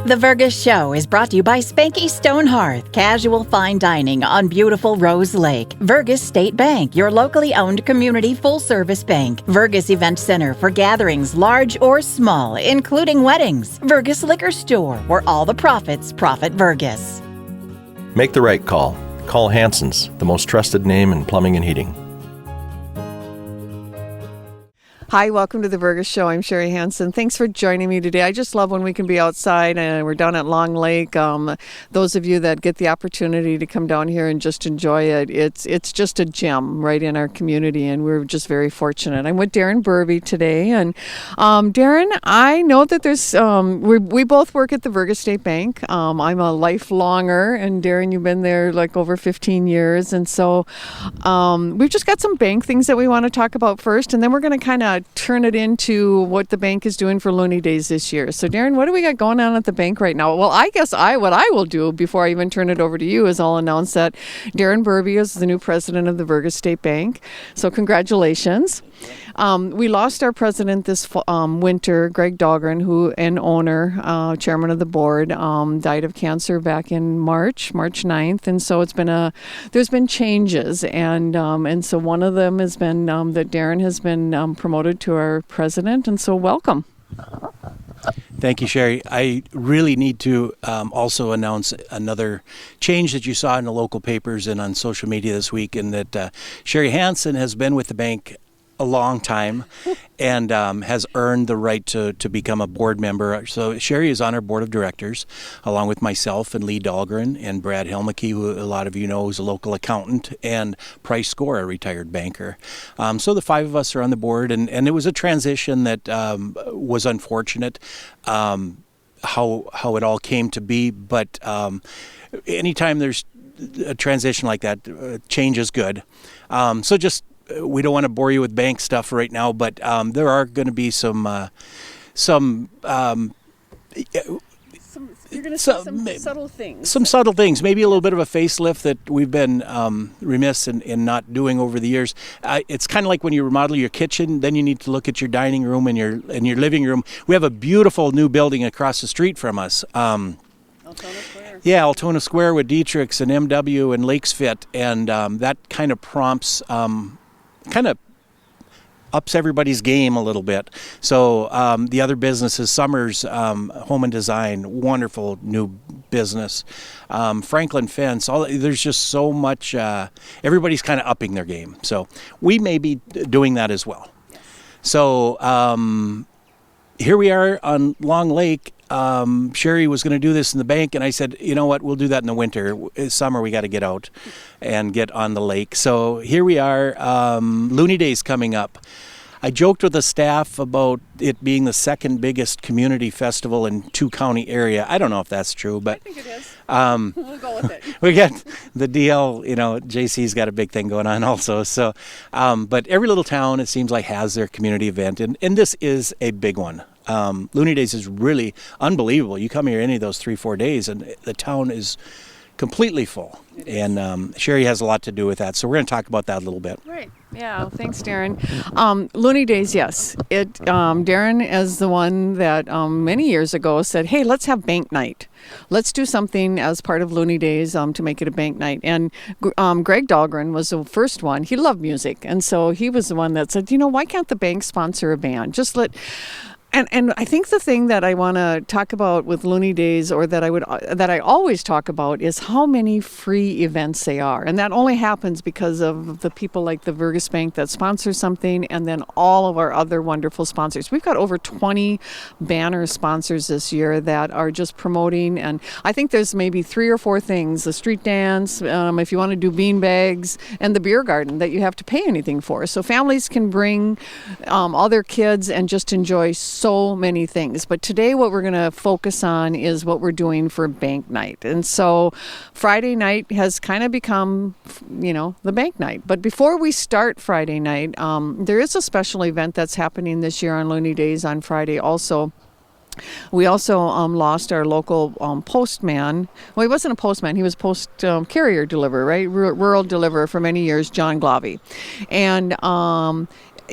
The Vergas Show is brought to you by Spanky Stone Hearth, casual fine dining on beautiful Rose Lake. Vergas State Bank, your locally owned community full-service bank. Vergas Event Center for gatherings large or small, including weddings. Vergas Liquor Store, where all the profits profit Vergas. Make the right call. Call Hanson's, the most trusted name in plumbing and heating. Hi, welcome to the Vergas Show. I'm Sherry Hanson. Thanks for joining me today. I just love when we can be outside, and we're down at Long Lake. Those of you that get the opportunity to come down here and just enjoy it, it's just a gem right in our community, and we're just very fortunate. I'm with Darren Burby today, and Darren, I know that there's we both work at the Vergas State Bank. I'm a lifelonger, and Darren, you've been there like over 15 years, and so we've just got some bank things that we want to talk about first, and then we're going to kind of turn it into what the bank is doing for Looney Days this year. So Darren, what do we got going on at the bank right now? Well, I guess what I will do before I even turn it over to you is I'll announce that Darren Burby is the new president of the Vergas State Bank. So congratulations. We lost our president this winter, Greg Dahlgren, who an owner, chairman of the board, died of cancer back in March 9th, and so there's been changes, and so one of them has been that Darren has been promoted to our president, and so welcome. Thank you, Sherry. I really need to also announce another change that you saw in the local papers and on social media this week, and that Sherry Hanson has been with the bank a long time and has earned the right to become a board member. So Sherry is on our board of directors, along with myself and Lee Dahlgren and Brad Helmke, who a lot of you know is a local accountant, and Price Score, a retired banker. So the five of us are on the board, and it was a transition that was unfortunate, how it all came to be. But anytime there's a transition like that, change is good. We don't want to bore you with bank stuff right now, but there are going to be some subtle things. Some subtle things, maybe a little bit of a facelift that we've been remiss in not doing over the years. It's kind of like when you remodel your kitchen, then you need to look at your dining room and your living room. We have a beautiful new building across the street from us. Altona Square. Yeah, Altona Square with Dietrich's and MW and Lakes Fit, and that kind of prompts, kind of ups everybody's game a little bit. So the other businesses, Summers Home and Design, wonderful new business. Franklin Fence, there's just so much, everybody's kind of upping their game. So we may be doing that as well. Yes. So here we are on Long Lake. Sherry was going to do this in the bank, and I said, you know what, we'll do that in the winter. Summer, we got to get out and get on the lake. So here we are, Looney Days coming up. I joked with the staff about it being the second biggest community festival in two-county area. I don't know if that's true, but I think it is. We'll go with it. We got the DL, JC's got a big thing going on also. So, but every little town, it seems like, has their community event, and this is a big one. Looney Days is really unbelievable. You come here any of those 3-4 days, and the town is completely full. And Sherry has a lot to do with that. So we're going to talk about that a little bit. Right. Yeah. Thanks, Darren. Looney Days, yes. Darren is the one that many years ago said, hey, let's have bank night. Let's do something as part of Looney Days to make it a bank night. And Greg Dahlgren was the first one. He loved music. And so he was the one that said, why can't the bank sponsor a band? And I think the thing that I want to talk about with Looney Days, or that I always talk about, is how many free events they are, and that only happens because of the people like the Vergas Bank that sponsor something, and then all of our other wonderful sponsors. We've got over 20 banner sponsors this year that are just promoting, and I think there's maybe 3 or 4 things: the street dance, if you want to do bean bags, and the beer garden that you have to pay anything for. So families can bring all their kids and just enjoy so many things. But today what we're going to focus on is what we're doing for bank night. And so Friday night has kind of become, the bank night. But before we start Friday night, there is a special event that's happening this year on Looney Days on Friday also. We also lost our local postman. Well, he wasn't a postman. He was post carrier deliverer, right? Rural deliverer for many years, John Glavy. And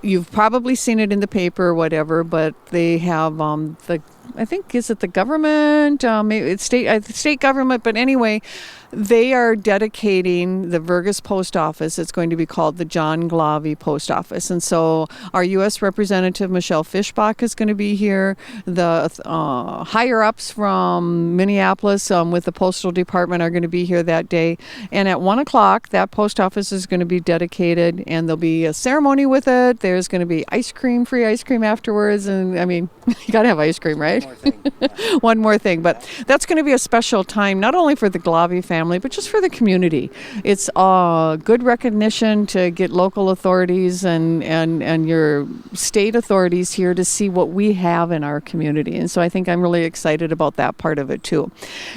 you've probably seen it in the paper or whatever, but they have the I think, is it the government? Maybe it's state government, but anyway, they are dedicating the Vergas post office. It's going to be called the John Glavy Post Office. And so our U.S. Representative Michelle Fischbach is going to be here. The higher-ups from Minneapolis with the Postal Department are going to be here that day. And at 1 o'clock, that post office is going to be dedicated, and there'll be a ceremony with it. There's going to be free ice cream afterwards. And, I mean, you got to have ice cream, right? One more thing. Yeah. One more thing. But that's going to be a special time, not only for the Glavy family, but just for the community. It's good recognition to get local authorities and your state authorities here to see what we have in our community. And so I think I'm really excited about that part of it too.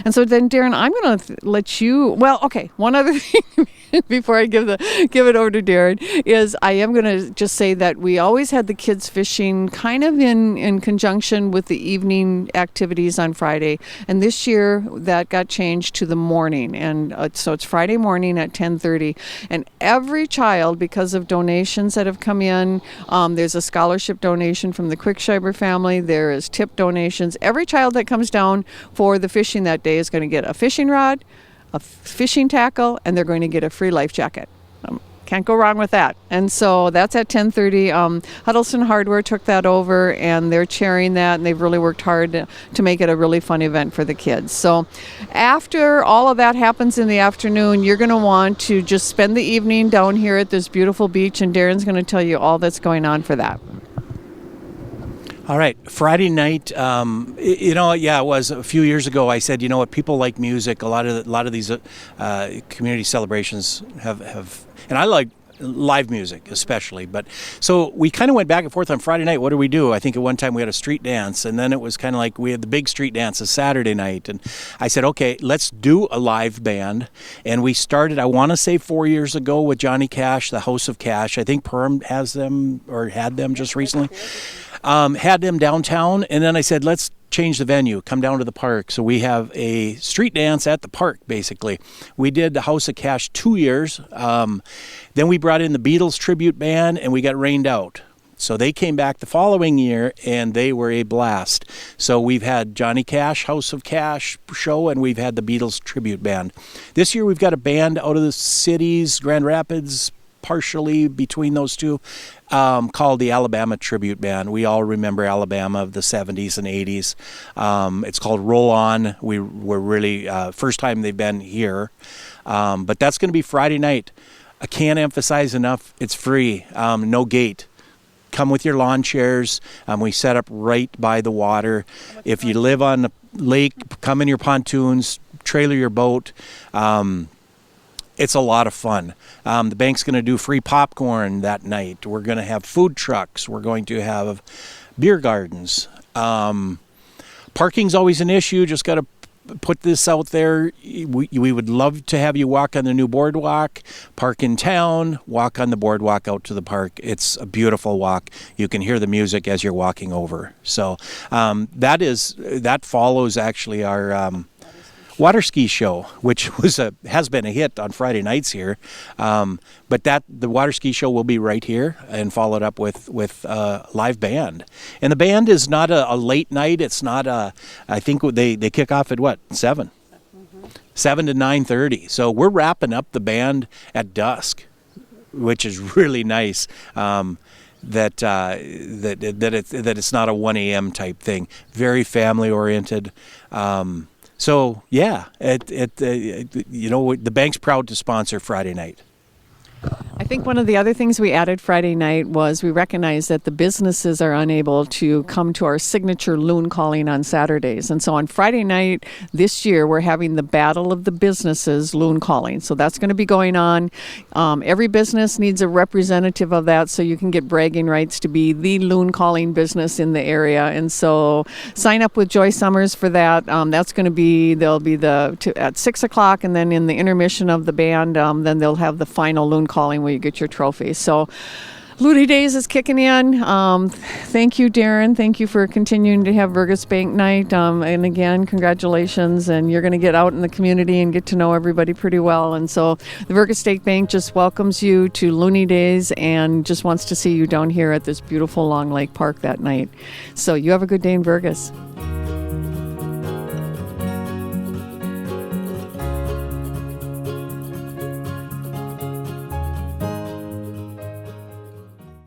And so then, Darren, I'm going to let you, well, okay, one other thing before I give it over to Darren is I am going to just say that we always had the kids fishing kind of in conjunction with the evening activities on Friday. And this year that got changed to the morning. And so it's Friday morning at 10:30. And every child, because of donations that have come in, there's a scholarship donation from the Quickschreiber family. There is tip donations. Every child that comes down for the fishing that day is going to get a fishing rod, a fishing tackle, and they're going to get a free life jacket. Can't go wrong with that. And so that's at 10:30. Huddleston Hardware took that over, and they're chairing that, and they've really worked hard to make it a really fun event for the kids. So after all of that happens in the afternoon, you're going to want to just spend the evening down here at this beautiful beach, and Darren's going to tell you all that's going on for that. All right, Friday night. It was a few years ago. I said, you know what, people like music. A lot of these community celebrations have, and I like live music especially. But so we kind of went back and forth on Friday night. What do we do? I think at one time we had a street dance, and then it was kind of like we had the big street dances Saturday night. And I said, okay, let's do a live band. And we started, I want to say 4 years ago, with Johnny Cash, the House of Cash. I think Perm has them or had them just recently. Had them downtown, and then I said, let's change the venue, come down to the park. So we have a street dance at the park, basically. We did the House of Cash 2 years. Then we brought in the Beatles tribute band, and we got rained out. So they came back the following year, and they were a blast. So we've had Johnny Cash, House of Cash show, and we've had the Beatles tribute band. This year we've got a band out of the cities, Grand Rapids, partially between those two, called the Alabama Tribute Band. We all remember Alabama of the 70s and 80s. It's called Roll On. We're really, first time they've been here. But that's going to be Friday night. I can't emphasize enough, it's free, no gate. Come with your lawn chairs. We set up right by the water. If you live on the lake, come in your pontoons, trailer your boat. It's a lot of fun. The bank's going to do free popcorn that night. We're going to have food trucks. We're going to have beer gardens. Parking's always an issue. Just got to put this out there. We would love to have you walk on the new boardwalk, park in town, walk on the boardwalk out to the park. It's a beautiful walk. You can hear the music as you're walking over. So that follows actually our water ski show, which has been a hit on Friday nights here. But the water ski show will be right here and followed up with a live band. And the band is not a late night. It's not I think they kick off at what, 7? Mm-hmm. 7 to 9:30. So we're wrapping up the band at dusk, which is really nice. That it's not a 1 a.m. type thing. Very family oriented. So yeah, the bank's proud to sponsor Friday night. I think one of the other things we added Friday night was we recognized that the businesses are unable to come to our signature loon calling on Saturdays. And so on Friday night this year, we're having the Battle of the Businesses loon calling. So that's going to be going on. Every business needs a representative of that, so you can get bragging rights to be the loon calling business in the area. And so sign up with Joy Summers for that. That's going to be, at 6 o'clock, and then in the intermission of the band, then they'll have the final loon calling where you get your trophy. So Looney Days is kicking in. Thank you, Darren. Thank you for continuing to have Vergas Bank night. And again, congratulations. And you're going to get out in the community and get to know everybody pretty well. And so the Vergas State Bank just welcomes you to Looney Days and just wants to see you down here at this beautiful Long Lake Park that night. So you have a good day in Vergas.